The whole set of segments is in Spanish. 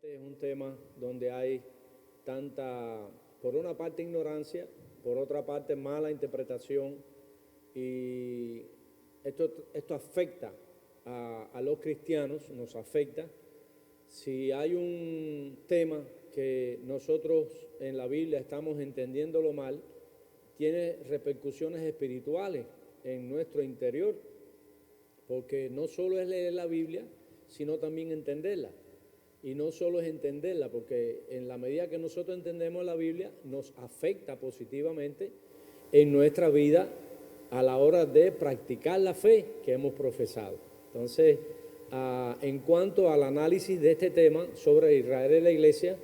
Este es un tema donde hay tanta, por una parte, ignorancia, por otra parte, mala interpretación, y esto afecta a los cristianos, nos afecta. Si hay un tema que nosotros en la Biblia estamos entendiéndolo mal, tiene repercusiones espirituales en nuestro interior, porque no solo es leer la Biblia, sino también entenderla. Y no solo es entenderla, porque en la medida que nosotros entendemos la Biblia, nos afecta positivamente en nuestra vida a la hora de practicar la fe que hemos profesado. Entonces, en cuanto al análisis de este tema sobre Israel y la Iglesia,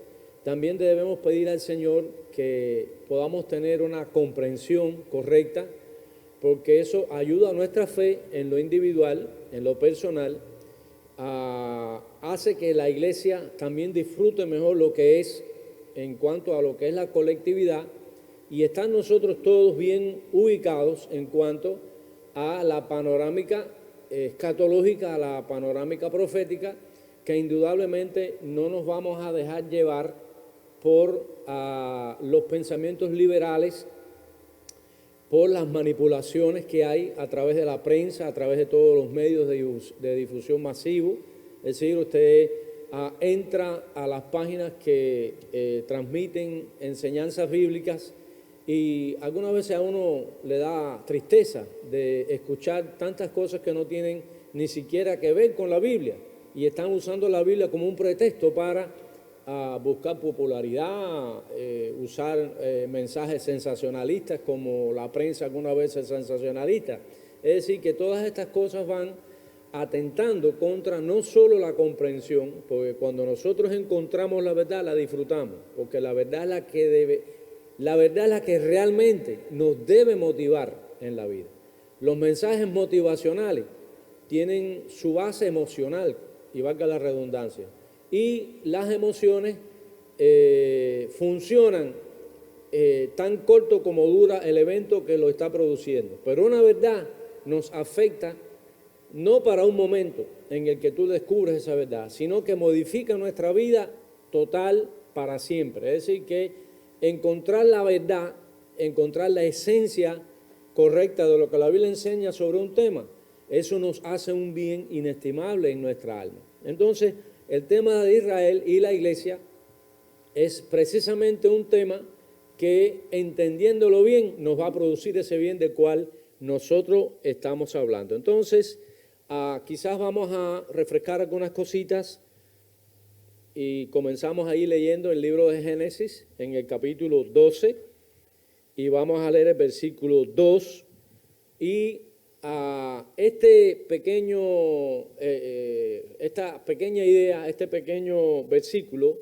también debemos pedir al Señor que podamos tener una comprensión correcta, porque eso ayuda a nuestra fe en lo individual, en lo personal, hace que la Iglesia también disfrute mejor lo que es en cuanto a lo que es la colectividad, y están nosotros todos bien ubicados en cuanto a la panorámica escatológica, a la panorámica profética, que indudablemente no nos vamos a dejar llevar por los pensamientos liberales, por las manipulaciones que hay a través de la prensa, a través de todos los medios de difusión masivo. Es decir, usted entra a las páginas que transmiten enseñanzas bíblicas, y algunas veces a uno le da tristeza de escuchar tantas cosas que no tienen ni siquiera que ver con la Biblia, y están usando la Biblia como un pretexto para buscar popularidad, usar mensajes sensacionalistas, como la prensa alguna vez es sensacionalista. Es decir, que todas estas cosas van atentando contra no solo la comprensión, porque cuando nosotros encontramos la verdad, la disfrutamos, porque la verdad es la que realmente nos debe motivar en la vida. Los mensajes motivacionales tienen su base emocional, y valga la redundancia, y las emociones funcionan tan corto como dura el evento que lo está produciendo. Pero una verdad nos afecta no para un momento en el que tú descubres esa verdad, sino que modifica nuestra vida total para siempre. Es decir, que encontrar la verdad, encontrar la esencia correcta de lo que la Biblia enseña sobre un tema, eso nos hace un bien inestimable en nuestra alma. Entonces, el tema de Israel y la Iglesia es precisamente un tema que, entendiéndolo bien, nos va a producir ese bien del cual nosotros estamos hablando. Entonces, quizás vamos a refrescar algunas cositas, y comenzamos ahí leyendo el libro de Génesis en el capítulo 12, y vamos a leer el versículo 2, y esta pequeña idea, este pequeño versículo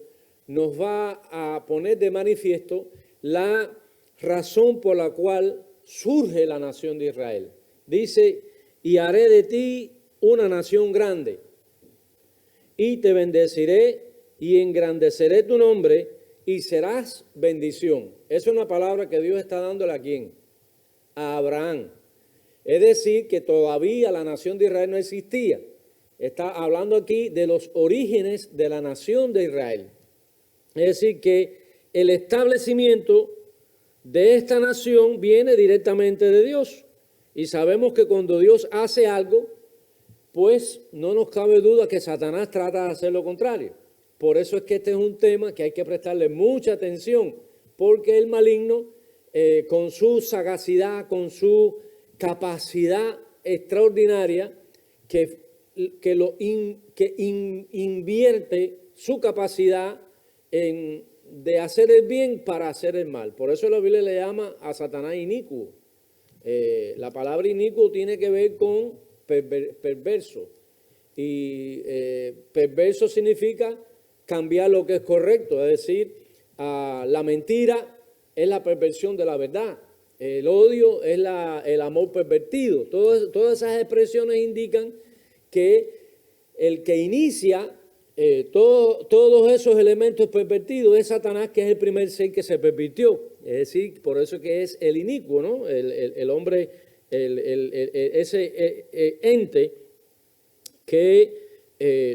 nos va a poner de manifiesto la razón por la cual surge la nación de Israel. Dice: y haré de ti una nación grande, y te bendeciré y engrandeceré tu nombre, y serás bendición. Esa es una palabra que Dios está dándole ¿a quién? A Abraham. Es decir, que todavía la nación de Israel no existía. Está hablando aquí de los orígenes de la nación de Israel. Es decir, que el establecimiento de esta nación viene directamente de Dios. Y sabemos que cuando Dios hace algo, pues no nos cabe duda que Satanás trata de hacer lo contrario. Por eso es que este es un tema que hay que prestarle mucha atención, porque el maligno, con su sagacidad, con su capacidad extraordinaria, invierte su capacidad de hacer el bien para hacer el mal. Por eso la Biblia le llama a Satanás inicuo. La palabra inicuo tiene que ver con perverso, y perverso significa cambiar lo que es correcto. Es decir, la mentira es la perversión de la verdad, el odio es el amor pervertido. Todas esas expresiones indican que el que inicia todos esos elementos pervertidos es Satanás, que es el primer ser que se pervirtió. Es decir, por eso que es el inicuo, ¿no? El hombre, ese ente que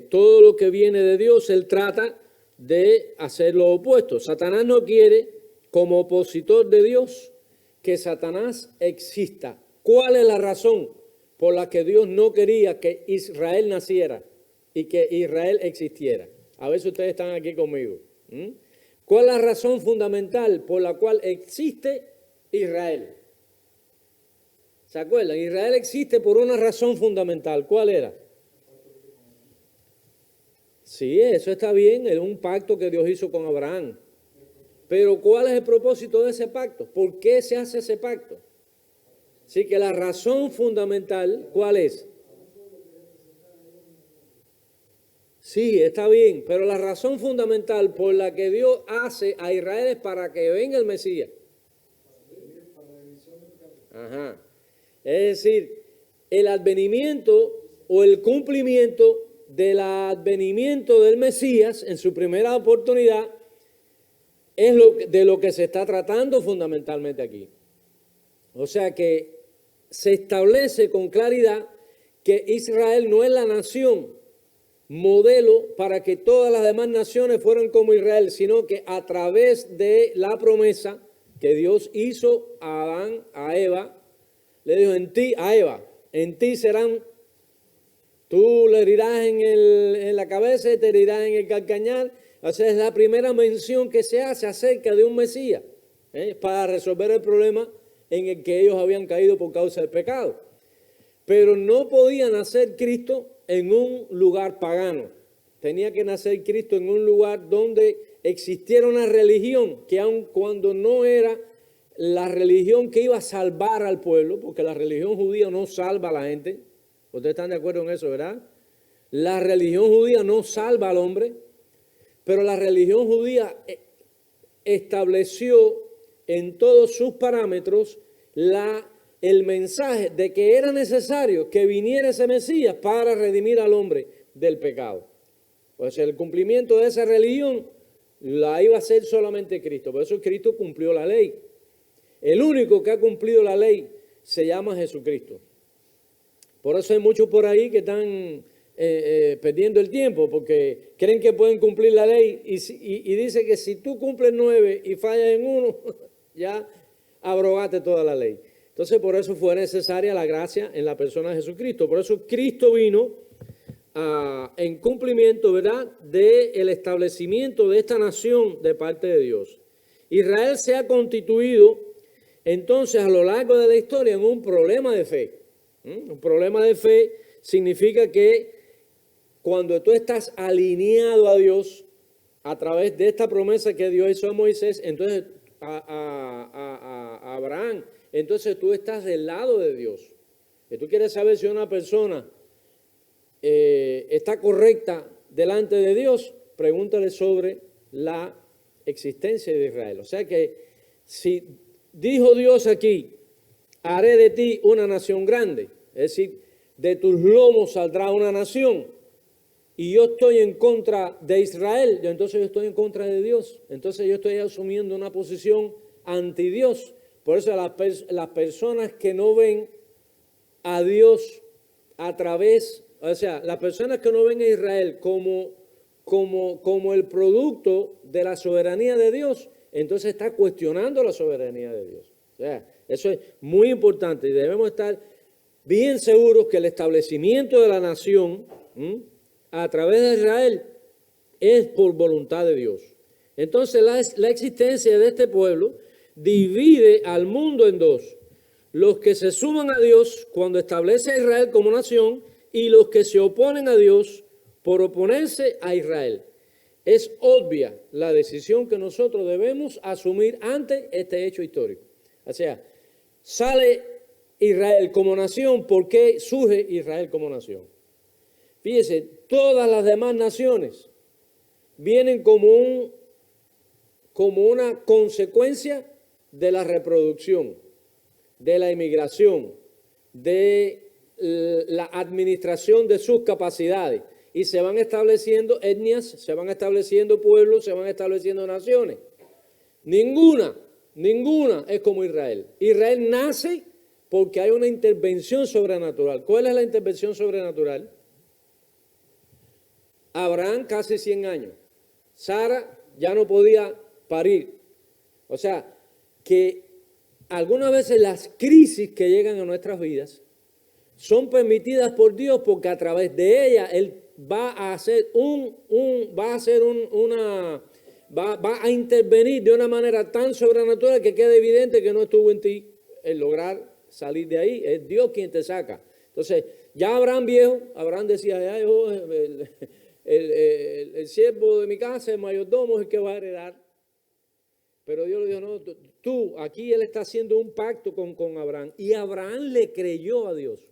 todo lo que viene de Dios, él trata de hacer lo opuesto. Satanás no quiere, como opositor de Dios, que Satanás exista. ¿Cuál es la razón por la que Dios no quería que Israel naciera y que Israel existiera? A ver si ustedes están aquí conmigo. ¿Cuál es la razón fundamental por la cual existe Israel? ¿Se acuerdan? Israel existe por una razón fundamental. ¿Cuál era? Sí, eso está bien, es un pacto que Dios hizo con Abraham. Pero ¿cuál es el propósito de ese pacto? ¿Por qué se hace ese pacto? Así que la razón fundamental, ¿cuál es? Sí, está bien, pero la razón fundamental por la que Dios hace a Israel es para que venga el Mesías. Ajá. Es decir, el advenimiento o el cumplimiento del advenimiento del Mesías en su primera oportunidad es de lo que se está tratando fundamentalmente aquí. O sea que se establece con claridad que Israel no es la nación modelo para que todas las demás naciones fueran como Israel, sino que a través de la promesa que Dios hizo a Adán, a Eva, le dijo a Eva, en ti serán, tú le herirás en la cabeza y te herirás en el calcañar. O sea, es la primera mención que se hace acerca de un Mesías, para resolver el problema en el que ellos habían caído por causa del pecado. Pero no podía nacer Cristo en un lugar pagano. Tenía que nacer Cristo en un lugar donde existiera una religión que aun cuando no era la religión que iba a salvar al pueblo, porque la religión judía no salva a la gente. ¿Ustedes están de acuerdo en eso, verdad? La religión judía no salva al hombre, pero la religión judía estableció en todos sus parámetros el mensaje de que era necesario que viniera ese Mesías para redimir al hombre del pecado. Pues el cumplimiento de esa religión la iba a hacer solamente Cristo. Por eso Cristo cumplió la ley. El único que ha cumplido la ley se llama Jesucristo. Por eso hay muchos por ahí que están perdiendo el tiempo porque creen que pueden cumplir la ley y dice que si tú cumples 9 y fallas en uno, ya abrogaste toda la ley. Entonces, por eso fue necesaria la gracia en la persona de Jesucristo. Por eso Cristo vino en cumplimiento, ¿verdad?, del establecimiento de esta nación de parte de Dios. Israel se ha constituido, entonces, a lo largo de la historia en un problema de fe. Un problema de fe significa que cuando tú estás alineado a Dios a través de esta promesa que Dios hizo a Moisés, entonces a Abraham, entonces tú estás del lado de Dios. Si tú quieres saber si una persona está correcta delante de Dios, pregúntale sobre la existencia de Israel. O sea que si dijo Dios aquí, haré de ti una nación grande, es decir, de tus lomos saldrá una nación, y yo estoy en contra de Israel, entonces yo estoy en contra de Dios. Entonces yo estoy asumiendo una posición anti Dios. Por eso las personas que no ven a Dios a través, o sea, las personas que no ven a Israel como el producto de la soberanía de Dios, entonces está cuestionando la soberanía de Dios. O sea, eso es muy importante y debemos estar bien seguros que el establecimiento de la nación a través de Israel es por voluntad de Dios. Entonces la existencia de este pueblo divide al mundo en dos: los que se suman a Dios cuando establece a Israel como nación y los que se oponen a Dios por oponerse a Israel. Es obvia la decisión que nosotros debemos asumir ante este hecho histórico. O sea, sale Israel como nación. ¿Por qué surge Israel como nación? Fíjese, todas las demás naciones vienen como una consecuencia de la reproducción, de la inmigración, de la administración de sus capacidades. Y se van estableciendo etnias, se van estableciendo pueblos, se van estableciendo naciones. Ninguna es como Israel. Israel nace porque hay una intervención sobrenatural. ¿Cuál es la intervención sobrenatural? Abraham casi 100 años. Sara ya no podía parir. O sea, que algunas veces las crisis que llegan a nuestras vidas son permitidas por Dios porque a través de ellas Él va a intervenir de una manera tan sobrenatural que quede evidente que no estuvo en ti el lograr salir de ahí. Es Dios quien te saca. Entonces, ya Abraham viejo, Abraham decía, ya yo, el siervo de mi casa, el mayordomo, es el que va a heredar. Pero Dios le dijo, no, tú, aquí él está haciendo un pacto con Abraham. Y Abraham le creyó a Dios.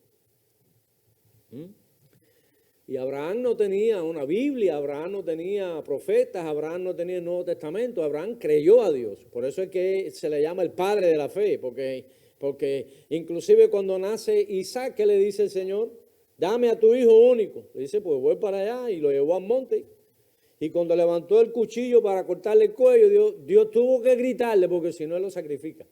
Y Abraham no tenía una Biblia, Abraham no tenía profetas, Abraham no tenía el Nuevo Testamento, Abraham creyó a Dios. Por eso es que se le llama el padre de la fe, porque inclusive cuando nace Isaac, ¿qué le dice el Señor? Dame a tu hijo único. Le dice, pues voy para allá, y lo llevó al monte. Y cuando levantó el cuchillo para cortarle el cuello, Dios tuvo que gritarle, porque si no él lo sacrifica.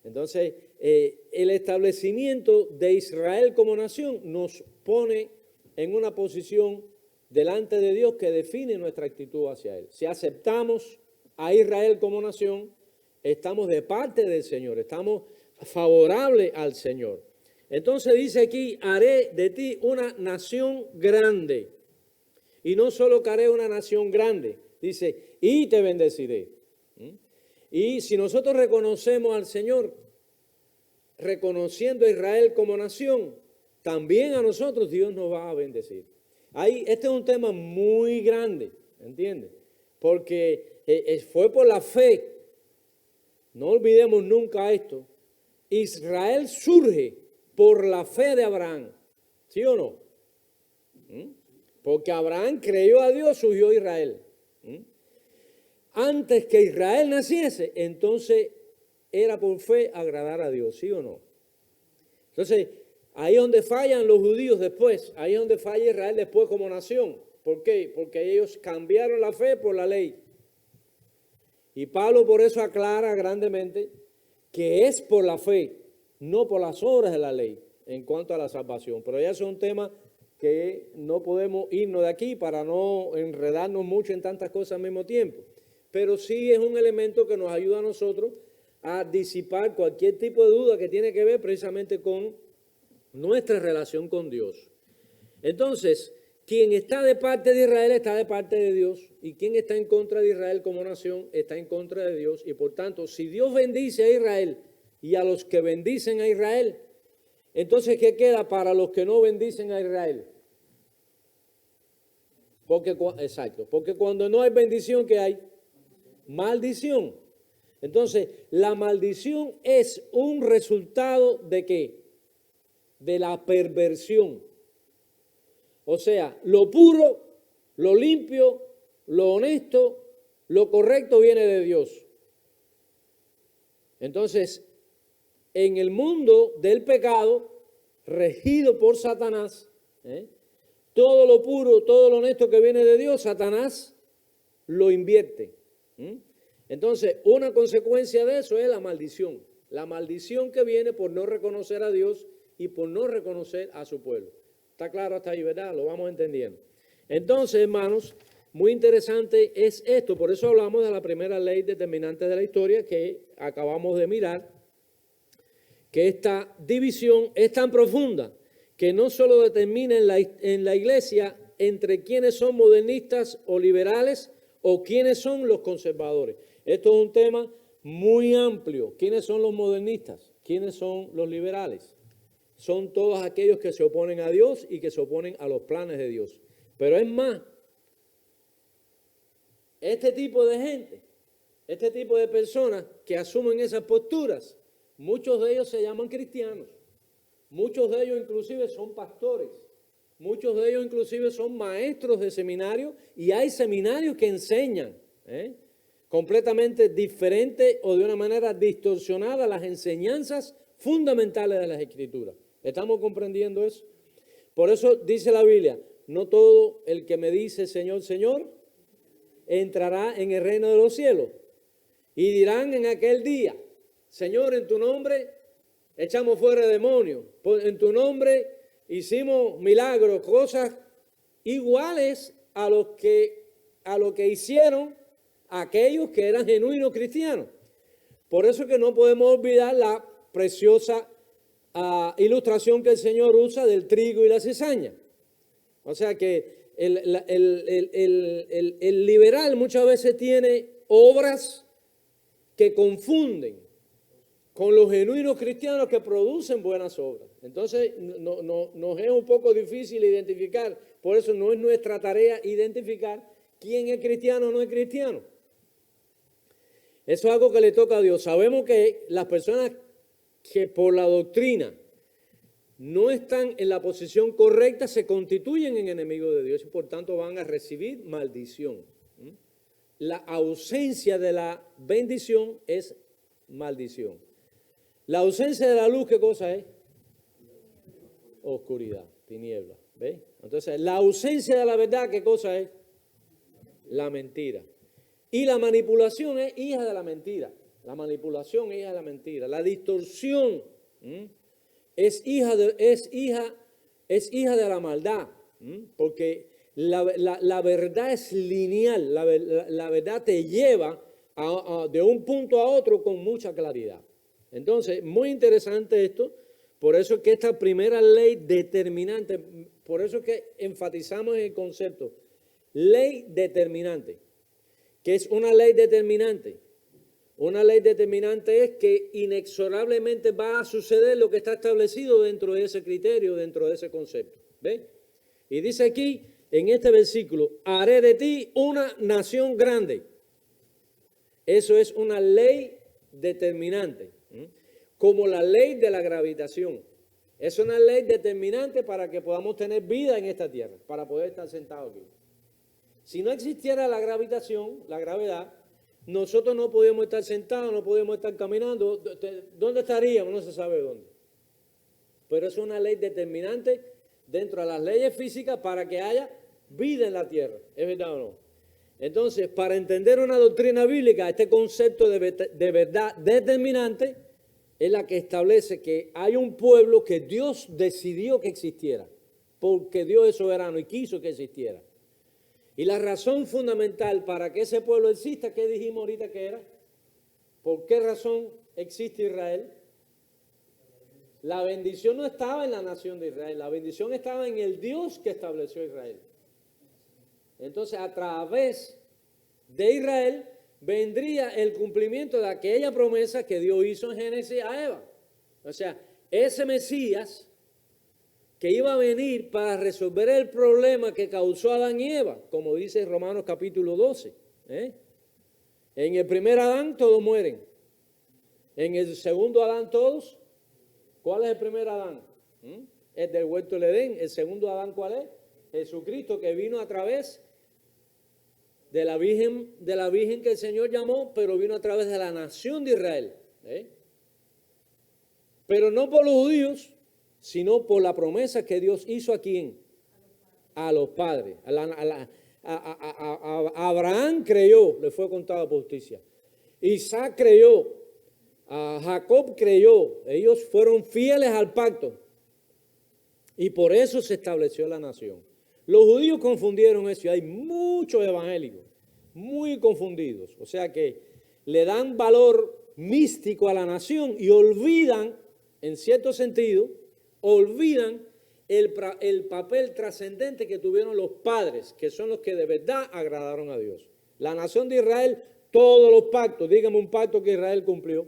Entonces, el establecimiento de Israel como nación nos pone en una posición delante de Dios que define nuestra actitud hacia Él. Si aceptamos a Israel como nación, estamos de parte del Señor, estamos favorables al Señor. Entonces dice aquí, haré de ti una nación grande. Y no solo que haré una nación grande, dice, y te bendeciré. Y si nosotros reconocemos al Señor, reconociendo a Israel como nación, también a nosotros Dios nos va a bendecir. Este es un tema muy grande, ¿entiendes? Porque fue por la fe. No olvidemos nunca esto. Israel surge por la fe de Abraham, ¿sí o no? Porque Abraham creyó a Dios, surgió Israel. Antes que Israel naciese, entonces era por fe agradar a Dios, ¿sí o no? Entonces, ahí es donde fallan los judíos después, ahí es donde falla Israel después como nación. ¿Por qué? Porque ellos cambiaron la fe por la ley. Y Pablo por eso aclara grandemente que es por la fe, no por las obras de la ley, en cuanto a la salvación. Pero ya es un tema que no podemos irnos de aquí para no enredarnos mucho en tantas cosas al mismo tiempo. Pero sí es un elemento que nos ayuda a nosotros a disipar cualquier tipo de duda que tiene que ver precisamente con nuestra relación con Dios. Entonces, quien está de parte de Israel está de parte de Dios, y quien está en contra de Israel como nación está en contra de Dios. Y por tanto, si Dios bendice a Israel y a los que bendicen a Israel, entonces, ¿qué queda para los que no bendicen a Israel? Exacto, porque cuando no hay bendición, ¿qué hay? Maldición. Entonces, la maldición es un resultado ¿de qué? De la perversión. O sea, lo puro, lo limpio, lo honesto, lo correcto viene de Dios. Entonces, en el mundo del pecado, regido por Satanás, todo lo puro, todo lo honesto que viene de Dios, Satanás lo invierte. Entonces, una consecuencia de eso es la maldición. La maldición que viene por no reconocer a Dios y por no reconocer a su pueblo. Está claro hasta ahí, ¿verdad? Lo vamos entendiendo. Entonces, hermanos, muy interesante es esto. Por eso hablamos de la primera ley determinante de la historia que acabamos de mirar, que esta división es tan profunda que no solo determina en la iglesia entre quienes son modernistas o liberales o quiénes son los conservadores. Esto es un tema muy amplio. ¿Quiénes son los modernistas? ¿Quiénes son los liberales? Son todos aquellos que se oponen a Dios y que se oponen a los planes de Dios. Pero es más, este tipo de gente, este tipo de personas que asumen esas posturas, muchos de ellos se llaman cristianos. Muchos de ellos inclusive son pastores. Muchos de ellos inclusive son maestros de seminario, y hay seminarios que enseñan completamente diferente o de una manera distorsionada las enseñanzas fundamentales de las Escrituras. ¿Estamos comprendiendo eso? Por eso dice la Biblia, no todo el que me dice Señor, Señor, entrará en el reino de los cielos. Y dirán en aquel día, Señor, en tu nombre echamos fuera demonios, en tu nombre hicimos milagros, cosas iguales a los que a lo que hicieron aquellos que eran genuinos cristianos. Por eso que no podemos olvidar la preciosa ilustración que el Señor usa del trigo y la cizaña. O sea que el liberal muchas veces tiene obras que confunden con los genuinos cristianos que producen buenas obras. Entonces nos es un poco difícil identificar, por eso no es nuestra tarea identificar quién es cristiano o no es cristiano. Eso es algo que le toca a Dios. Sabemos que las personas que por la doctrina no están en la posición correcta se constituyen en enemigos de Dios y por tanto van a recibir maldición. La ausencia de la bendición es maldición. La ausencia de la luz, ¿qué cosa es? Oscuridad, tiniebla. ¿Ves? Entonces, la ausencia de la verdad, ¿qué cosa es? La mentira. Y la manipulación es hija de la mentira. La manipulación es hija de la mentira. La distorsión es hija de la maldad. Porque la verdad es lineal. La verdad te lleva de un punto a otro con mucha claridad. Entonces, muy interesante esto. Por eso es que esta primera ley determinante, por eso es que enfatizamos en el concepto, ley determinante. ¿Qué es una ley determinante? Una ley determinante es que inexorablemente va a suceder lo que está establecido dentro de ese criterio, dentro de ese concepto. ¿Ves? Y dice aquí, en este versículo, haré de ti una nación grande. Eso es una ley determinante. Como la ley de la gravitación. Es una ley determinante para que podamos tener vida en esta tierra, para poder estar sentados aquí. Si no existiera la gravitación, la gravedad, nosotros no podemos estar sentados, no podemos estar caminando. ¿Dónde estaríamos? No se sabe dónde. Pero es una ley determinante dentro de las leyes físicas para que haya vida en la tierra. ¿Es verdad o no? Entonces, para entender una doctrina bíblica, este concepto de verdad determinante es la que establece que hay un pueblo que Dios decidió que existiera, porque Dios es soberano y quiso que existiera. Y la razón fundamental para que ese pueblo exista, ¿qué dijimos ahorita que era? ¿Por qué razón existe Israel? La bendición no estaba en la nación de Israel, la bendición estaba en el Dios que estableció Israel. Entonces, a través de Israel vendría el cumplimiento de aquella promesa que Dios hizo en Génesis a Eva. O sea, ese Mesías que iba a venir para resolver el problema que causó Adán y Eva, como dice Romanos capítulo 12. En el primer Adán todos mueren. En el segundo Adán todos. ¿Cuál es el primer Adán? El del huerto del Edén. El segundo Adán, ¿cuál es? Jesucristo, que vino a través de la virgen que el Señor llamó, pero vino a través de la nación de Israel. Pero no por los judíos, sino por la promesa que Dios hizo a quién, a los padres. A Abraham creyó, le fue contada por justicia. Isaac creyó, a Jacob creyó, ellos fueron fieles al pacto. Y por eso se estableció la nación. Los judíos confundieron eso y hay muchos evangélicos muy confundidos. O sea que le dan valor místico a la nación y olvidan, en cierto sentido, el papel trascendente que tuvieron los padres, que son los que de verdad agradaron a Dios. La nación de Israel, todos los pactos, dígame un pacto que Israel cumplió.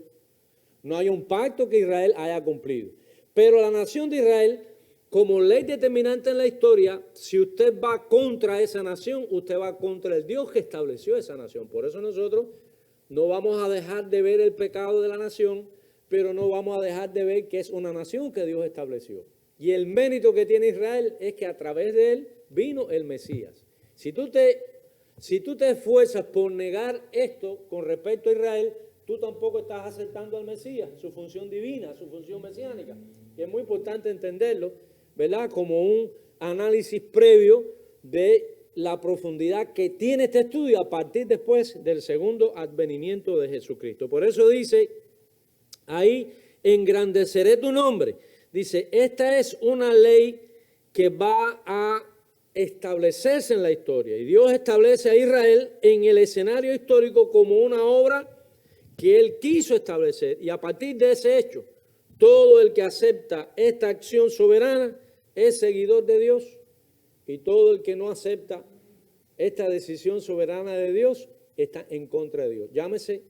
No hay un pacto que Israel haya cumplido. Pero la nación de Israel, como ley determinante en la historia, si usted va contra esa nación, usted va contra el Dios que estableció esa nación. Por eso nosotros no vamos a dejar de ver el pecado de la nación, pero no vamos a dejar de ver que es una nación que Dios estableció. Y el mérito que tiene Israel es que a través de él vino el Mesías. Si tú te esfuerzas por negar esto con respecto a Israel, tú tampoco estás aceptando al Mesías, su función divina, su función mesiánica. Y es muy importante entenderlo, ¿verdad? Como un análisis previo de la profundidad que tiene este estudio a partir después del segundo advenimiento de Jesucristo. Por eso dice ahí, engrandeceré tu nombre. Dice, esta es una ley que va a establecerse en la historia. Y Dios establece a Israel en el escenario histórico como una obra que Él quiso establecer. Y a partir de ese hecho, todo el que acepta esta acción soberana es seguidor de Dios. Y todo el que no acepta esta decisión soberana de Dios está en contra de Dios. Llámese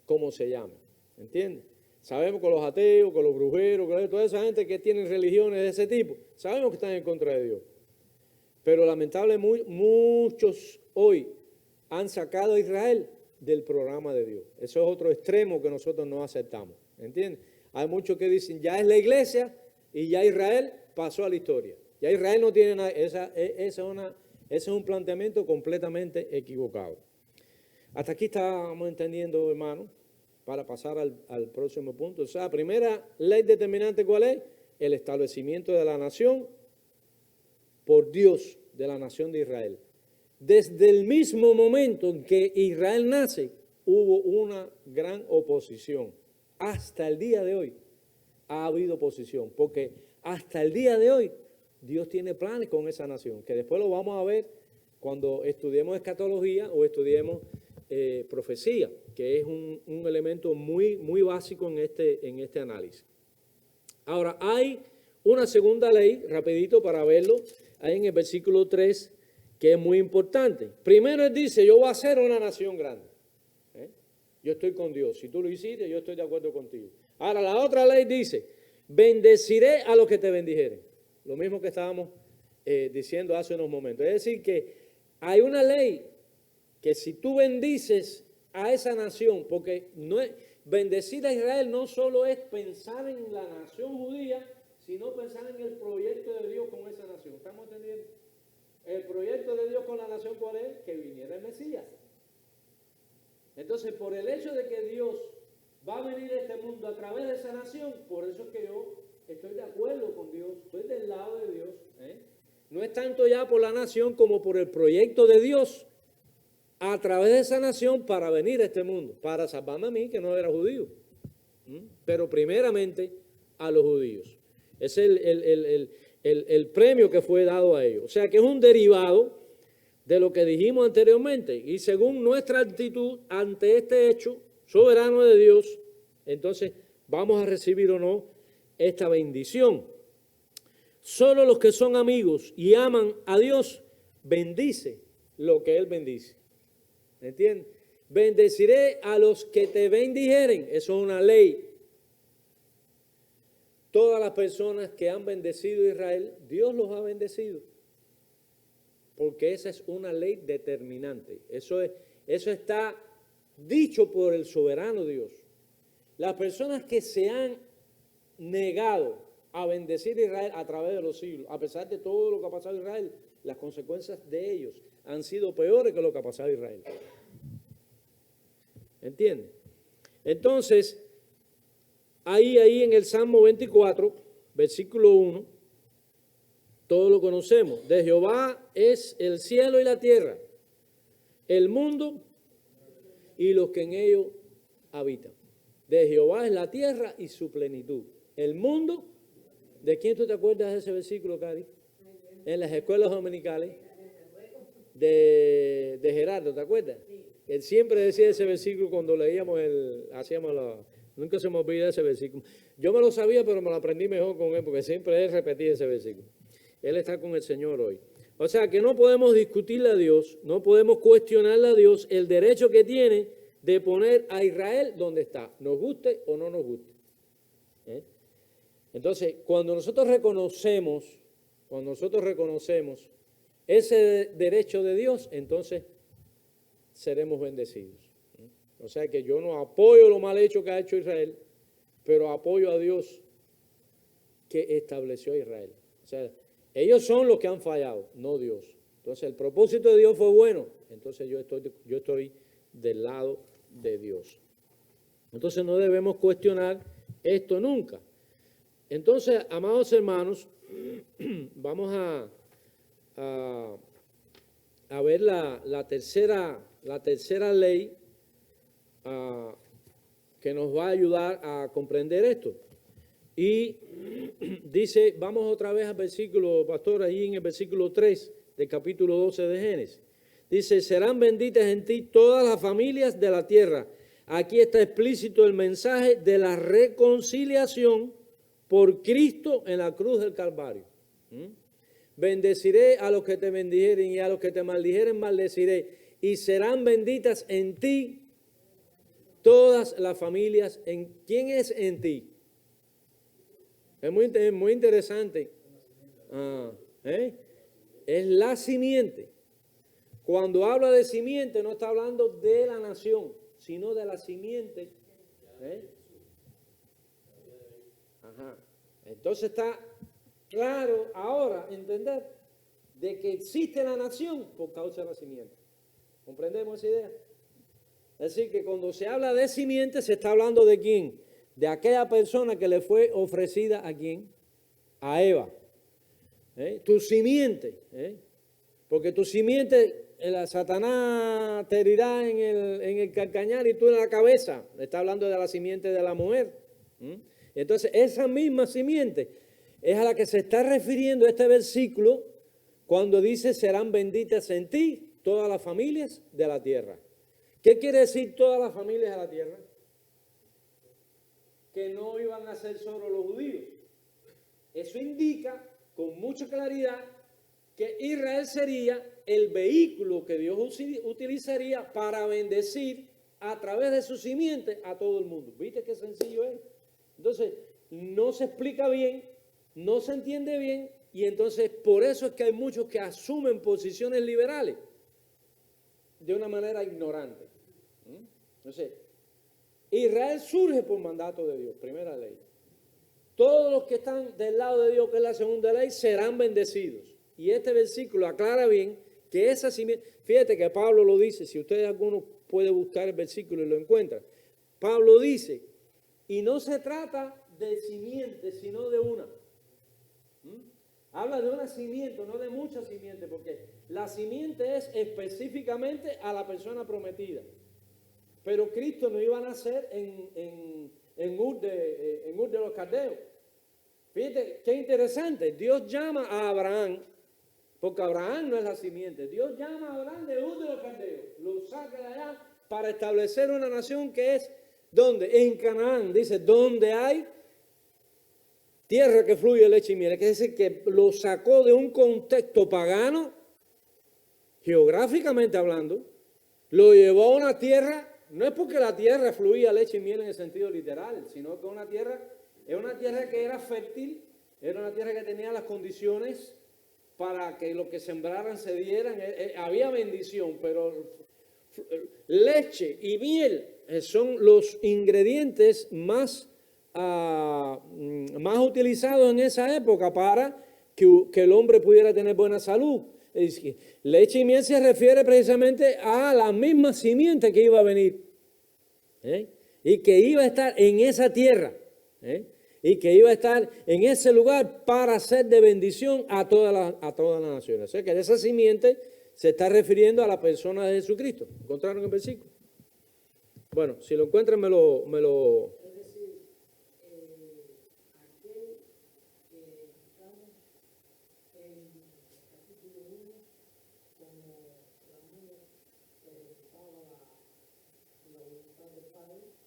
como se llame. ¿Entiendes? Sabemos que los ateos, que los brujeros, que toda esa gente que tienen religiones de ese tipo, sabemos que están en contra de Dios. Pero lamentablemente muchos hoy han sacado a Israel del programa de Dios. Eso es otro extremo que nosotros no aceptamos. ¿Entiendes? Hay muchos que dicen, ya es la iglesia y ya Israel pasó a la historia. Ya Israel no tiene nada. Ese es un planteamiento completamente equivocado. Hasta aquí estamos entendiendo, hermano, para pasar al próximo punto. O sea, la primera ley determinante, ¿cuál es? El establecimiento de la nación por Dios, de la nación de Israel. Desde el mismo momento en que Israel nace, hubo una gran oposición. Hasta el día de hoy ha habido oposición, porque hasta el día de hoy Dios tiene planes con esa nación, que después lo vamos a ver cuando estudiemos escatología o estudiemos profecía, que es un elemento muy, muy básico en este análisis. Ahora, hay una segunda ley, rapidito para verlo, ahí en el versículo 3, que es muy importante. Primero él dice, yo voy a ser una nación grande. Yo estoy con Dios. Si tú lo hiciste, yo estoy de acuerdo contigo. Ahora, la otra ley dice, bendeciré a los que te bendijeren. Lo mismo que estábamos diciendo hace unos momentos. Es decir, que hay una ley que si tú bendices a esa nación, porque no es, bendecir a Israel no solo es pensar en la nación judía, sino pensar en el proyecto de Dios con esa nación. ¿Estamos entendiendo? El proyecto de Dios con la nación, ¿cuál es? Que viniera el Mesías. Entonces, por el hecho de que Dios va a venir a este mundo a través de esa nación, por eso es que yo estoy de acuerdo con Dios, estoy del lado de Dios. No es tanto ya por la nación como por el proyecto de Dios a través de esa nación para venir a este mundo, para salvarme a mí, que no era judío, pero primeramente a los judíos. Es el premio que fue dado a ellos. O sea que es un derivado de lo que dijimos anteriormente. Y según nuestra actitud ante este hecho soberano de Dios, entonces vamos a recibir o no esta bendición. Solo los que son amigos y aman a Dios, bendice lo que Él bendice. ¿Entiendes? Bendeciré a los que te bendijeren. Eso es una ley. Todas las personas que han bendecido a Israel, Dios los ha bendecido. Porque esa es una ley determinante. Eso está dicho por el soberano Dios. Las personas que se han negado a bendecir a Israel a través de los siglos, a pesar de todo lo que ha pasado a Israel, las consecuencias de ellos han sido peores que lo que ha pasado a Israel. ¿Entienden? Entonces, ahí en el Salmo 24, versículo 1, todo lo conocemos. De Jehová es el cielo y la tierra, el mundo y los que en ellos habitan. De Jehová es la tierra y su plenitud. El mundo, ¿de quién tú te acuerdas de ese versículo, Cari? En las escuelas dominicales de Gerardo, ¿te acuerdas? Él siempre decía ese versículo cuando leíamos nunca se me olvida ese versículo. Yo me lo sabía, pero me lo aprendí mejor con él, porque siempre él repetía ese versículo. Él está con el Señor hoy. O sea que no podemos discutirle a Dios, no podemos cuestionarle a Dios el derecho que tiene de poner a Israel donde está, nos guste o no nos guste. Entonces, cuando nosotros reconocemos ese derecho de Dios, entonces seremos bendecidos. O sea que yo no apoyo lo mal hecho que ha hecho Israel, pero apoyo a Dios que estableció a Israel. O sea, ellos son los que han fallado, no Dios. Entonces el propósito de Dios fue bueno, entonces yo estoy del lado de Dios. Entonces no debemos cuestionar esto nunca. Entonces, amados hermanos, vamos a ver la tercera ley que nos va a ayudar a comprender esto. Y dice, vamos otra vez al versículo, pastor, ahí en el versículo 3 del capítulo 12 de Génesis. Dice, serán benditas en ti todas las familias de la tierra. Aquí está explícito el mensaje de la reconciliación por Cristo en la cruz del Calvario. Bendeciré a los que te bendijeren y a los que te maldijeren maldeciré. Y serán benditas en ti todas las familias. ¿Quién es en ti? Es muy interesante. Es la simiente. Cuando habla de simiente no está hablando de la nación, sino de la simiente. Entonces está claro ahora entender de que existe la nación por causa de la simiente. ¿Comprendemos esa idea? Es decir, que cuando se habla de simiente se está hablando de quién, de aquella persona que le fue ofrecida a quién, a Eva. Tu simiente, porque tu simiente, Satanás te herirá en el calcañar y tú en la cabeza. Está hablando de la simiente de la mujer. Entonces, esa misma simiente es a la que se está refiriendo este versículo cuando dice, serán benditas en ti todas las familias de la tierra. ¿Qué quiere decir todas las familias de la tierra? Que no iban a ser solo los judíos. Eso indica con mucha claridad que Israel sería el vehículo que Dios utilizaría para bendecir a través de su simiente a todo el mundo. ¿Viste qué sencillo es? Entonces, no se explica bien, no se entiende bien, y entonces por eso es que hay muchos que asumen posiciones liberales de una manera ignorante. Entonces, Israel surge por mandato de Dios, primera ley. Todos los que están del lado de Dios, que es la segunda ley, serán bendecidos. Y este versículo aclara bien que esa simiente, fíjate que Pablo lo dice, si ustedes alguno puede buscar el versículo y lo encuentra. Pablo dice, y no se trata de simiente, sino de una. Habla de una simiente, no de muchas simientes, porque la simiente es específicamente a la persona prometida. Pero Cristo no iba a nacer en Ur de los Caldeos. Fíjate qué interesante. Dios llama a Abraham, porque Abraham no es la simiente. Dios llama a Abraham de Ur de los Caldeos. Lo saca de allá para establecer una nación que es, ¿dónde? En Canaán. Dice, donde hay tierra que fluye leche y miel. Es decir, que lo sacó de un contexto pagano, geográficamente hablando, lo llevó a una tierra. No es porque la tierra fluía leche y miel en el sentido literal, sino que es una tierra que era fértil, era una tierra que tenía las condiciones para que lo que sembraran se dieran. Había bendición, pero leche y miel son los ingredientes más utilizados en esa época para que el hombre pudiera tener buena salud. Leche y miel se refiere precisamente a la misma simiente que iba a venir, y que iba a estar en esa tierra, y que iba a estar en ese lugar para ser de bendición a todas las naciones. O sea que de esa simiente se está refiriendo a la persona de Jesucristo. ¿Encontraron el versículo? Bueno, si lo encuentran me lo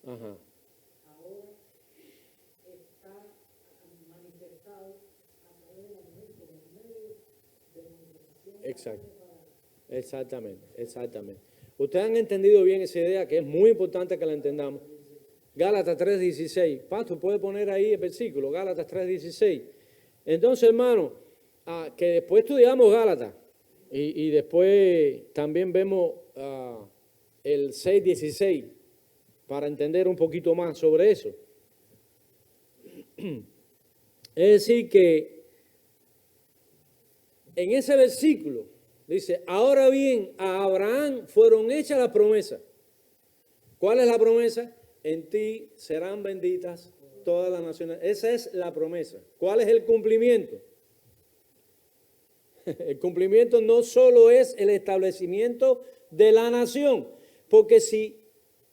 Ajá. Ahora está manifestado a través de la mujer como medio de manifestación. Exacto. Exactamente. Ustedes han entendido bien esa idea, que es muy importante que la entendamos. Gálatas 3:16. Pastor, ¿puede poner ahí el versículo? Gálatas 3:16. Entonces, hermano, que después estudiamos Gálatas y después también vemos el 6:16 para entender un poquito más sobre eso. Es decir, que en ese versículo dice, ahora bien, a Abraham fueron hechas las promesas. ¿Cuál es la promesa? En ti serán benditas todas las naciones. Esa es la promesa. ¿Cuál es el cumplimiento? El cumplimiento no solo es el establecimiento de la nación, porque si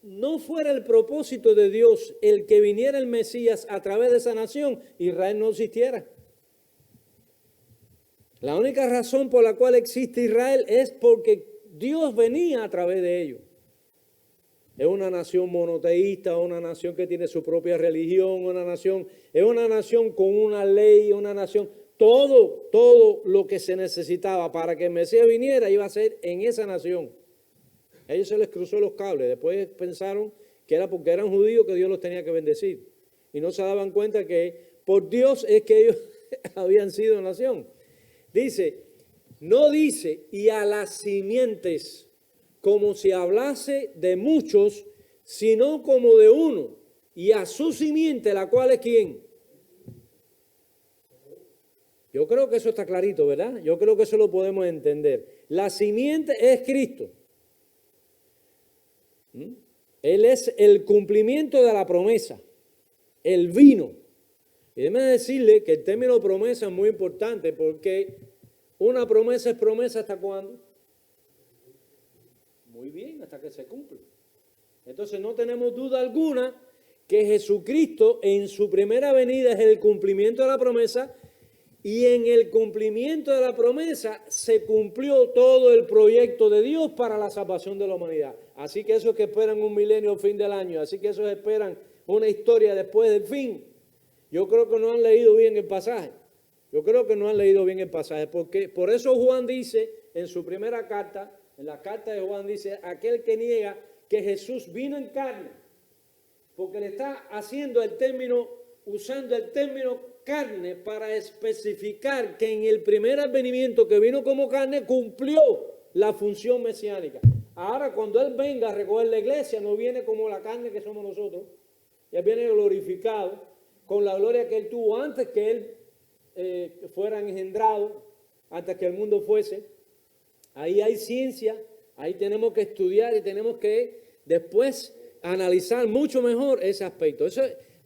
no fuera el propósito de Dios el que viniera el Mesías a través de esa nación, Israel no existiera. La única razón por la cual existe Israel es porque Dios venía a través de ellos. Es una nación monoteísta, una nación que tiene su propia religión, es una nación con una ley, una nación, todo lo que se necesitaba para que el Mesías viniera iba a ser en esa nación. A ellos se les cruzó los cables, después pensaron que era porque eran judíos que Dios los tenía que bendecir. Y no se daban cuenta que por Dios es que ellos habían sido nación. No dice, y a las simientes, como si hablase de muchos, sino como de uno, y a su simiente, la cual es ¿quién? Yo creo que eso está clarito, ¿verdad? Yo creo que eso lo podemos entender. La simiente es Cristo. Él es el cumplimiento de la promesa, el vino. Y déjeme decirle que el término promesa es muy importante porque una promesa es promesa ¿hasta cuándo? Muy bien, hasta que se cumple. Entonces no tenemos duda alguna que Jesucristo en su primera venida es el cumplimiento de la promesa y en el cumplimiento de la promesa se cumplió todo el proyecto de Dios para la salvación de la humanidad. Así que esos que esperan un milenio al fin del año, así que esos esperan una historia después del fin, yo creo que no han leído bien el pasaje. Porque por eso Juan dice en su primera carta, en la carta de Juan dice, aquel que niega que Jesús vino en carne, porque le está usando el término carne para especificar que en el primer advenimiento que vino como carne cumplió la función mesiánica. Ahora cuando Él venga a recoger la iglesia no viene como la carne que somos nosotros, Él viene glorificado con la gloria que Él tuvo antes que Él fuera engendrado, antes que el mundo fuese. Ahí hay ciencia, ahí tenemos que estudiar y tenemos que después analizar mucho mejor ese aspecto.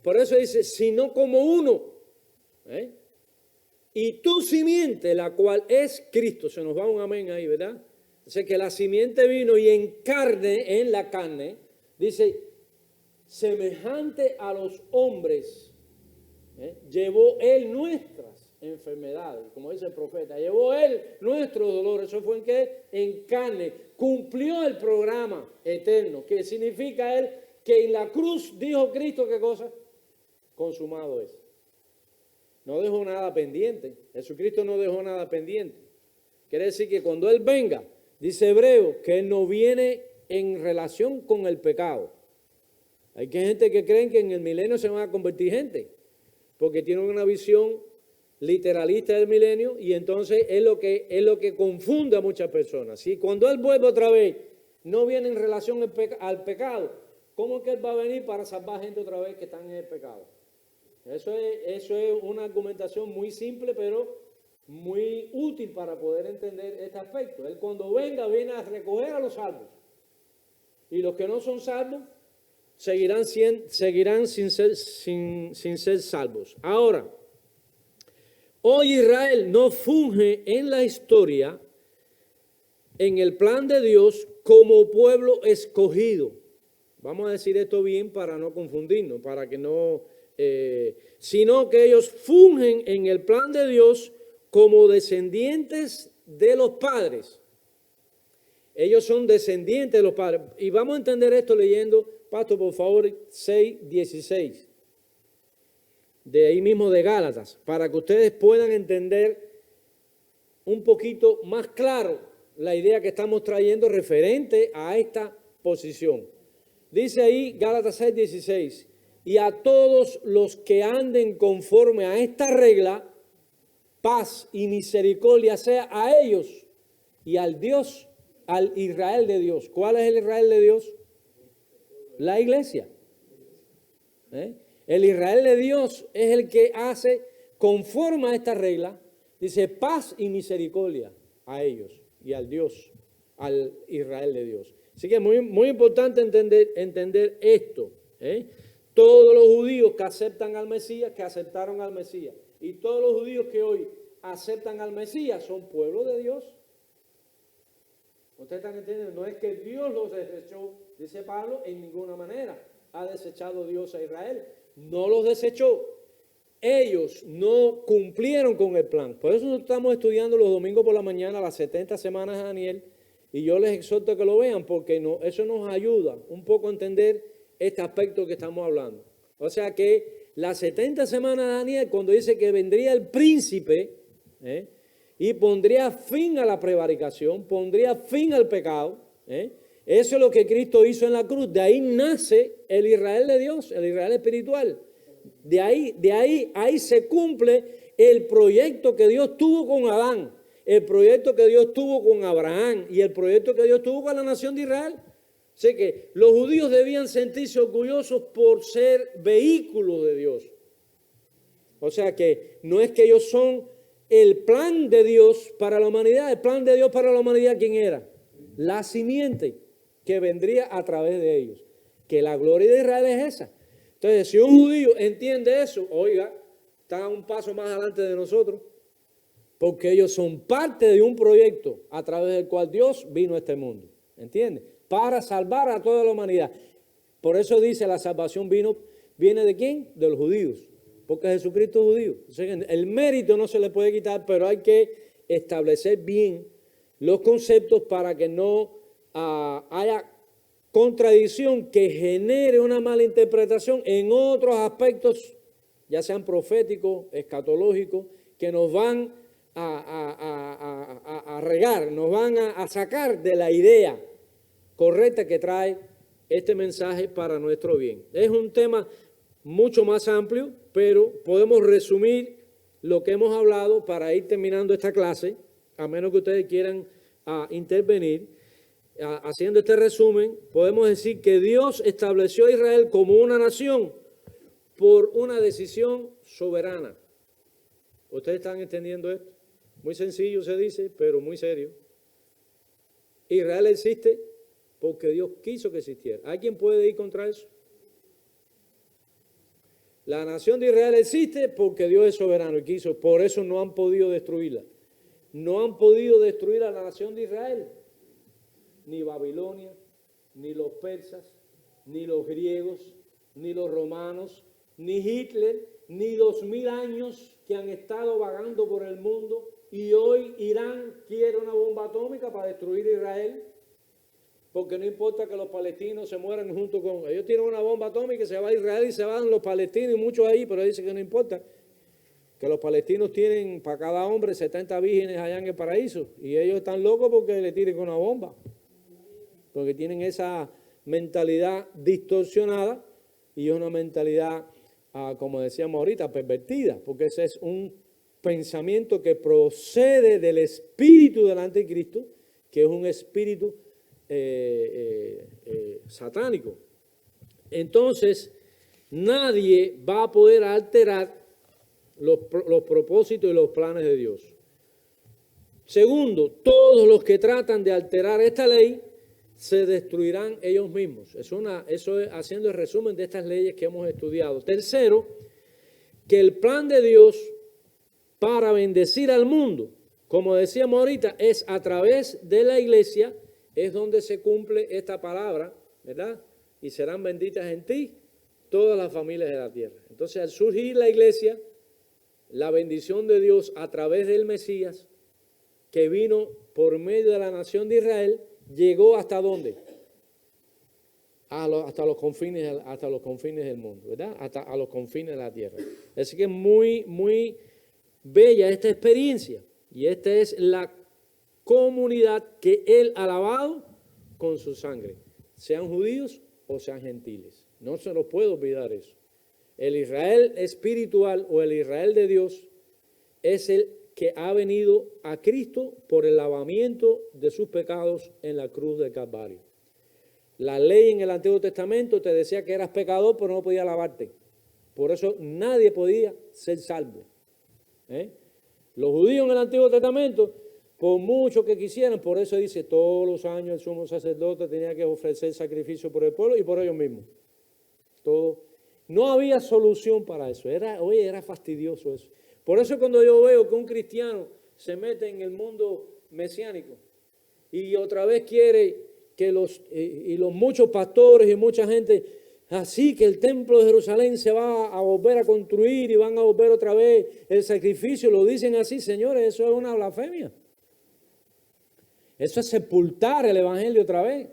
Por eso dice, sino como uno. Y tu simiente, la cual es Cristo. Se nos va un amén ahí, ¿verdad? Dice que la simiente vino y en la carne, dice, semejante a los hombres, llevó Él nuestras enfermedades, como dice el profeta, llevó Él nuestros dolores. Eso fue en qué? En carne. Cumplió el programa eterno, que significa Él que en la cruz dijo Cristo, ¿qué cosa? Consumado es. No dejó nada pendiente. Jesucristo no dejó nada pendiente. Quiere decir que cuando Él venga, dice Hebreo, que Él no viene en relación con el pecado. Hay gente que creen que en el milenio se van a convertir gente, porque tienen una visión literalista del milenio y entonces es lo que confunde a muchas personas. Y cuando Él vuelve otra vez, no viene en relación al pecado, ¿cómo es que Él va a venir para salvar gente otra vez que están en el pecado? Eso es una argumentación muy simple, pero muy útil para poder entender este aspecto. Él cuando venga, viene a recoger a los salvos. Y los que no son salvos seguirán sin ser salvos. Ahora, hoy Israel no funge en la historia, en el plan de Dios, como pueblo escogido. Vamos a decir esto bien para no confundirnos, para que no... sino que ellos fungen en el plan de Dios como descendientes de los padres. Ellos son descendientes de los padres. Y vamos a entender esto leyendo, Pastor, por favor, 6:16. De ahí mismo de Gálatas, para que ustedes puedan entender un poquito más claro la idea que estamos trayendo referente a esta posición. Dice ahí Gálatas 6:16. Y a todos los que anden conforme a esta regla, paz y misericordia sea a ellos y al Dios, al Israel de Dios. ¿Cuál es el Israel de Dios? La iglesia. El Israel de Dios es el que hace conforme a esta regla, dice paz y misericordia a ellos y al Dios, al Israel de Dios. Así que es muy, muy importante entender esto. Todos los judíos que aceptan al Mesías, que aceptaron al Mesías, y todos los judíos que hoy aceptan al Mesías son pueblo de Dios. Ustedes están entendiendo, no es que Dios los desechó, dice Pablo, en ninguna manera ha desechado Dios a Israel. No los desechó. ellos no cumplieron con el plan. Por eso nosotros estamos estudiando los domingos por la mañana las 70 semanas de Daniel, y yo les exhorto a que lo vean porque eso nos ayuda un poco a entender este aspecto que estamos hablando. O sea que las 70 semanas de Daniel, cuando dice que vendría el príncipe y pondría fin a la prevaricación, pondría fin al pecado, eso es lo que Cristo hizo en la cruz. De ahí nace el Israel de Dios, el Israel espiritual. De ahí se cumple el proyecto que Dios tuvo con Adán, el proyecto que Dios tuvo con Abraham y el proyecto que Dios tuvo con la nación de Israel. Así que los judíos debían sentirse orgullosos por ser vehículos de Dios. O sea que no es que ellos son el plan de Dios para la humanidad. El plan de Dios para la humanidad, ¿quién era? La simiente que vendría a través de ellos. Que la gloria de Israel es esa. Entonces, si un judío entiende eso, oiga, está un paso más adelante de nosotros, porque ellos son parte de un proyecto a través del cual Dios vino a este mundo. ¿Entiende? Para salvar a toda la humanidad. Por eso dice, la salvación viene ¿de quién? De los judíos. Porque Jesucristo es judío. O sea, el mérito no se le puede quitar, pero hay que establecer bien los conceptos para que no haya contradicción que genere una mala interpretación en otros aspectos, ya sean proféticos, escatológicos, que nos van a regar, nos van a sacar de la idea correcta que trae este mensaje para nuestro bien. Es un tema mucho más amplio, pero podemos resumir lo que hemos hablado para ir terminando esta clase, a menos que ustedes quieran intervenir. Haciendo este resumen, podemos decir que Dios estableció a Israel como una nación por una decisión soberana. ¿Ustedes están entendiendo esto? Muy sencillo se dice, pero muy serio. Israel existe porque Dios quiso que existiera. ¿Hay quien puede ir contra eso? La nación de Israel existe porque Dios es soberano y quiso. Por eso no han podido destruirla. No han podido destruir a la nación de Israel. Ni Babilonia, ni los persas, ni los griegos, ni los romanos, ni Hitler, ni 2000 años que han estado vagando por el mundo, y hoy Irán quiere una bomba atómica para destruir Israel, porque no importa que los palestinos se mueran junto con ellos. Tienen una bomba atómica y se va a Israel y se van los palestinos y muchos ahí, pero dice que no importa, que los palestinos tienen para cada hombre 70 vírgenes allá en el paraíso, y ellos están locos porque le tiren con una bomba. Porque tienen esa mentalidad distorsionada y es una mentalidad, como decíamos ahorita, pervertida, porque ese es un pensamiento que procede del espíritu del anticristo, que es un espíritu satánico. Entonces, nadie va a poder alterar los propósitos y los planes de Dios. Segundo, todos los que tratan de alterar esta ley se destruirán ellos mismos. Eso es haciendo el resumen de estas leyes que hemos estudiado. Tercero, que el plan de Dios para bendecir al mundo, como decíamos ahorita, es a través de la iglesia, es donde se cumple esta palabra, ¿verdad? Y serán benditas en ti todas las familias de la tierra. Entonces, al surgir la iglesia, la bendición de Dios a través del Mesías, que vino por medio de la nación de Israel, llegó hasta dónde? Hasta los confines del mundo, ¿verdad? Hasta a los confines de la tierra. Así que es muy, muy bella esta experiencia. Y esta es la comunidad que Él ha lavado con su sangre, sean judíos o sean gentiles. No se nos puede olvidar eso. El Israel espiritual o el Israel de Dios es el que ha venido a Cristo por el lavamiento de sus pecados en la cruz del Calvario. La ley en el Antiguo Testamento te decía que eras pecador, pero no podía lavarte. Por eso nadie podía ser salvo. Los judíos en el Antiguo Testamento, por mucho que quisieran, por eso dice, todos los años el sumo sacerdote tenía que ofrecer sacrificio por el pueblo y por ellos mismos. Todo. No había solución para eso. Era fastidioso eso. Por eso cuando yo veo que un cristiano se mete en el mundo mesiánico y otra vez quiere que los muchos pastores y mucha gente así que el templo de Jerusalén se va a volver a construir y van a volver otra vez el sacrificio. Lo dicen así, señores, eso es una blasfemia. Eso es sepultar el evangelio otra vez.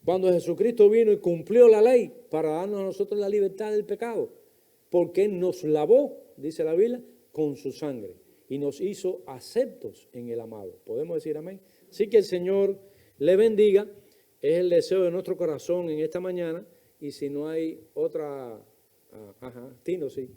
Cuando Jesucristo vino y cumplió la ley para darnos a nosotros la libertad del pecado, porque nos lavó, dice la Biblia, con su sangre y nos hizo aceptos en el amado. ¿Podemos decir amén? Así que el Señor le bendiga. Es el deseo de nuestro corazón en esta mañana. Y si no hay otra, Tino, sí.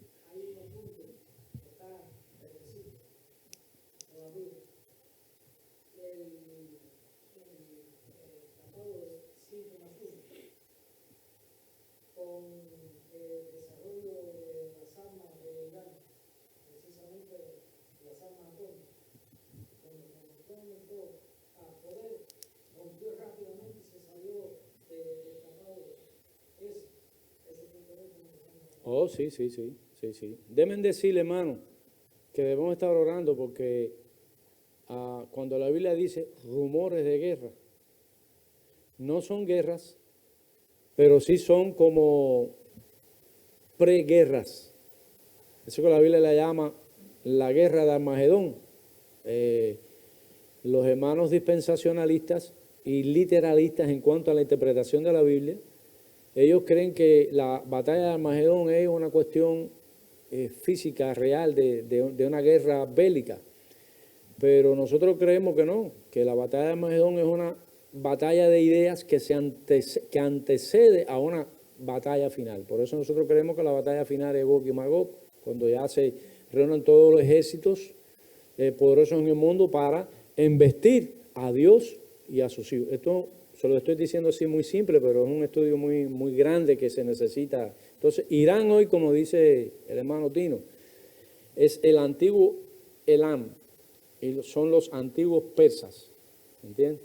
Oh, sí. Deben decirle, hermano, que debemos estar orando porque cuando la Biblia dice rumores de guerra, no son guerras, pero sí son como preguerras. Eso que la Biblia le llama la guerra de Armagedón. Los hermanos dispensacionalistas y literalistas en cuanto a la interpretación de la Biblia, ellos creen que la batalla de Armagedón es una cuestión física, real, de una guerra bélica. Pero nosotros creemos que no, que la batalla de Armagedón es una batalla de ideas que antecede a una batalla final. Por eso nosotros creemos que la batalla final es Gog y Magog, cuando ya se reúnen todos los ejércitos poderosos en el mundo para embestir a Dios y a sus hijos. Esto se lo estoy diciendo así muy simple, pero es un estudio muy grande que se necesita. Entonces, Irán hoy, como dice el hermano Tino, es el antiguo Elam, y son los antiguos persas, ¿entiendes?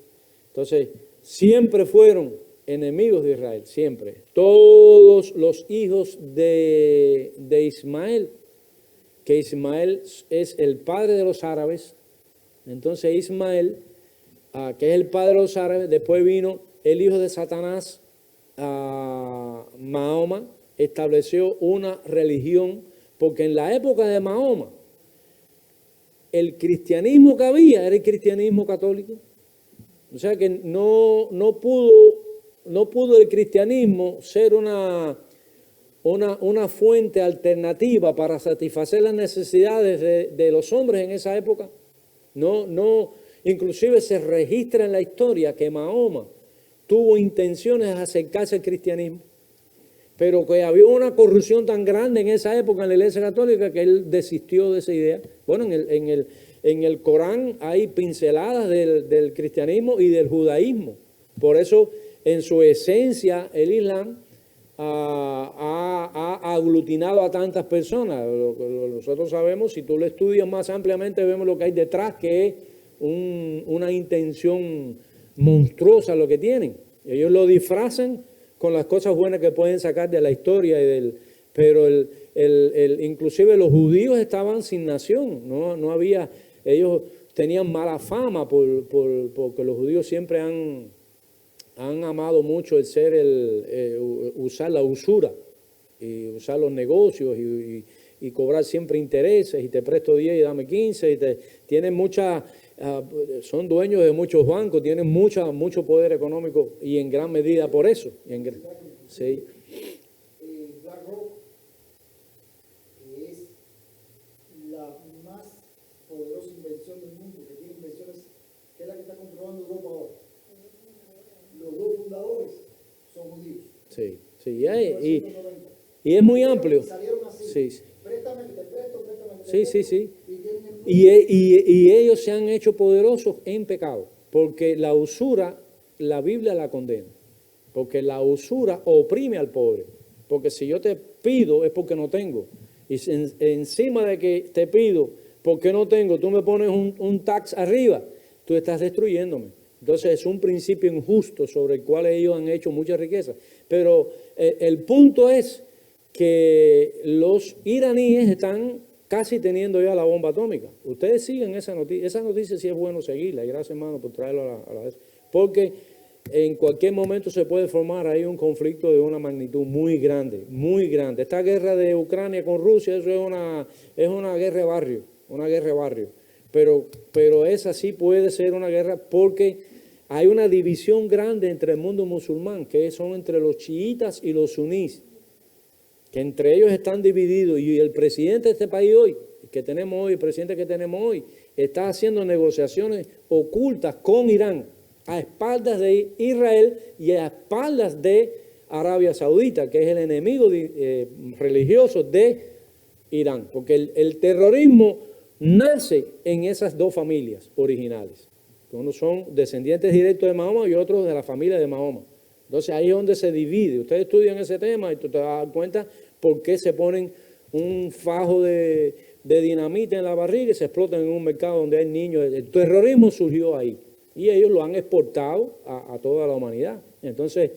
Entonces, siempre fueron enemigos de Israel, siempre. Todos los hijos de Ismael, que Ismael es el padre de los árabes, entonces Ismael, que es el padre de los árabes, después vino el hijo de Satanás, Mahoma, estableció una religión, porque en la época de Mahoma, el cristianismo que había era el cristianismo católico. O sea que no pudo el cristianismo ser una fuente alternativa para satisfacer las necesidades de los hombres en esa época. Inclusive se registra en la historia que Mahoma tuvo intenciones de acercarse al cristianismo, pero que había una corrupción tan grande en esa época en la Iglesia Católica que él desistió de esa idea. Bueno, en el Corán hay pinceladas del cristianismo y del judaísmo. Por eso, en su esencia, el Islam ha aglutinado a tantas personas. Nosotros sabemos, si tú lo estudias más ampliamente, vemos lo que hay detrás, que es una intención monstruosa lo que tienen. Ellos lo disfrazan con las cosas buenas que pueden sacar de la historia pero inclusive los judíos estaban sin nación, no había, ellos tenían mala fama porque los judíos siempre han amado mucho el ser usar la usura y usar los negocios y cobrar siempre intereses, y te presto 10 y dame 15, y tienen son dueños de muchos bancos, tienen mucho poder económico, y en gran medida por eso. Sí. BlackRock es la más poderosa inversión del mundo, que tiene inversiones, que es la que está controlando Europa ahora. Los dos fundadores son judíos. Sí, y es muy amplio. Salieron así. Sí. Préstame, te presto. Sí. Y ellos se han hecho poderosos en pecado, porque la usura, la Biblia la condena, porque la usura oprime al pobre, porque si yo te pido es porque no tengo, y encima de que te pido porque no tengo, tú me pones un tax arriba, tú estás destruyéndome. Entonces es un principio injusto sobre el cual ellos han hecho mucha riqueza. Pero el punto es que los iraníes están casi teniendo ya la bomba atómica. Ustedes siguen esa noticia sí es bueno seguirla, y gracias hermano por traerlo a la vez. Porque en cualquier momento se puede formar ahí un conflicto de una magnitud muy grande, muy grande. Esta guerra de Ucrania con Rusia, eso es una guerra de barrio, una guerra de barrio. Pero esa sí puede ser una guerra porque hay una división grande entre el mundo musulmán, que son entre los chiitas y los sunís, que entre ellos están divididos. Y el presidente de este país hoy, el presidente que tenemos hoy, está haciendo negociaciones ocultas con Irán, a espaldas de Israel y a espaldas de Arabia Saudita, que es el enemigo religioso de Irán, porque el terrorismo nace en esas dos familias originales. Unos son descendientes directos de Mahoma y otros de la familia de Mahoma. Entonces ahí es donde se divide. Ustedes estudian ese tema y tú te vas a dar cuenta por qué se ponen un fajo de dinamita en la barriga y se explotan en un mercado donde hay niños. El terrorismo surgió ahí y ellos lo han exportado a toda la humanidad. Entonces,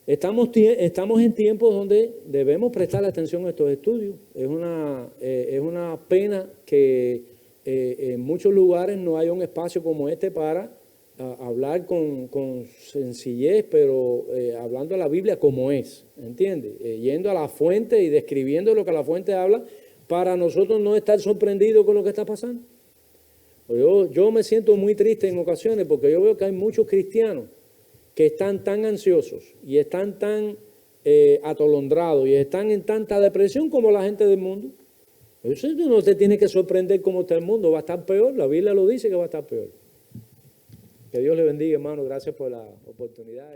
estamos en tiempos donde debemos prestar atención a estos estudios. Es una pena que en muchos lugares no haya un espacio como este para hablar con sencillez, pero hablando de la Biblia como es, ¿entiendes? Yendo a la fuente y describiendo lo que la fuente habla para nosotros no estar sorprendidos con lo que está pasando. Yo me siento muy triste en ocasiones porque yo veo que hay muchos cristianos que están tan ansiosos y están tan atolondrados y están en tanta depresión como la gente del mundo. Eso no te tiene que sorprender cómo está el mundo, va a estar peor, la Biblia lo dice que va a estar peor. Que Dios le bendiga, hermano, gracias por la oportunidad.